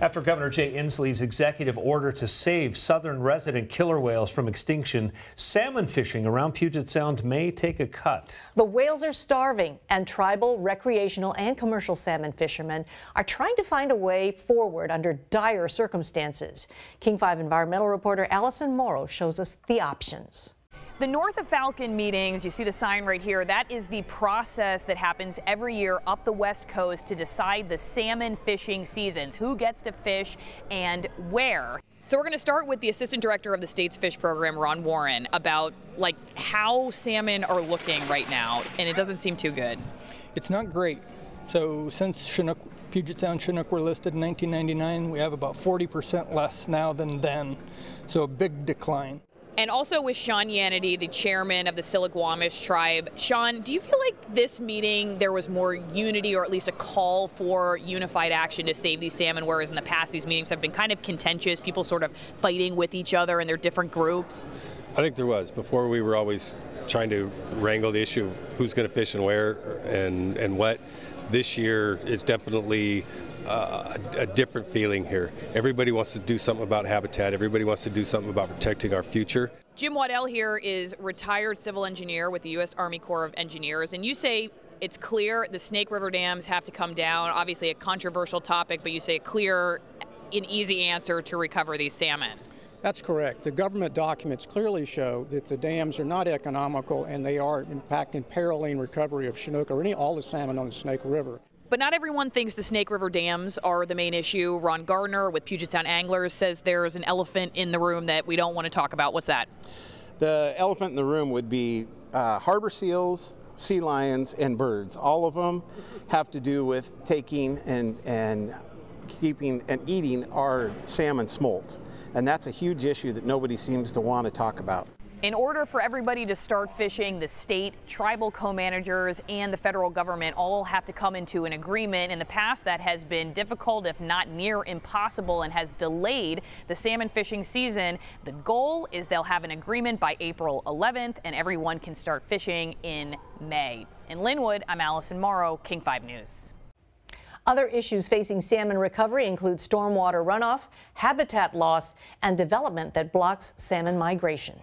After Governor Jay Inslee's executive order to save southern resident killer whales from extinction, salmon fishing around Puget Sound may take a cut. The whales are starving, and tribal, recreational, and commercial salmon fishermen are trying to find a way forward under dire circumstances. King 5 environmental reporter Allison Morrow shows us the options. The North of Falcon meetings, you see the sign right here, that is the process that happens every year up the West Coast to decide the salmon fishing seasons, who gets to fish and where. So we're going to start with the assistant director of the state's fish program, Ron Warren, about how salmon are looking right now, and it doesn't seem too good. It's not great. So since Puget Sound Chinook were listed in 1999, we have about 40% less now than then. So a big decline. And also with Sean Yanity, the chairman of the Stillaguamish tribe. Sean, do you feel like this meeting there was more unity, or at least a call for unified action to save these salmon, whereas in the past these meetings have been kind of contentious, people sort of fighting with each other in their different groups? I think there was. Before, we were always trying to wrangle the issue of who's going to fish and where and what. This year is definitely a different feeling here. Everybody wants to do something about habitat. Everybody wants to do something about protecting our future. Jim Waddell here is retired civil engineer with the U.S. Army Corps of Engineers, and you say it's clear the Snake River dams have to come down. Obviously a controversial topic, but you say a clear and easy answer to recover these salmon. That's correct. The government documents clearly show that the dams are not economical, and they are in fact imperiling recovery of Chinook or all the salmon on the Snake River. But not everyone thinks the Snake River dams are the main issue. Ron Gardner with Puget Sound Anglers says there's an elephant in the room that we don't want to talk about. What's that? The elephant in the room would be harbor seals, sea lions, and birds. All of them have to do with taking and keeping and eating our salmon smolts. And that's a huge issue that nobody seems to want to talk about. In order for everybody to start fishing, the state, tribal co-managers, and the federal government all have to come into an agreement. In the past, that has been difficult, if not near impossible, and has delayed the salmon fishing season. The goal is they'll have an agreement by April 11th, and everyone can start fishing in May. In Linwood, I'm Allison Morrow, King 5 News. Other issues facing salmon recovery include stormwater runoff, habitat loss, and development that blocks salmon migration.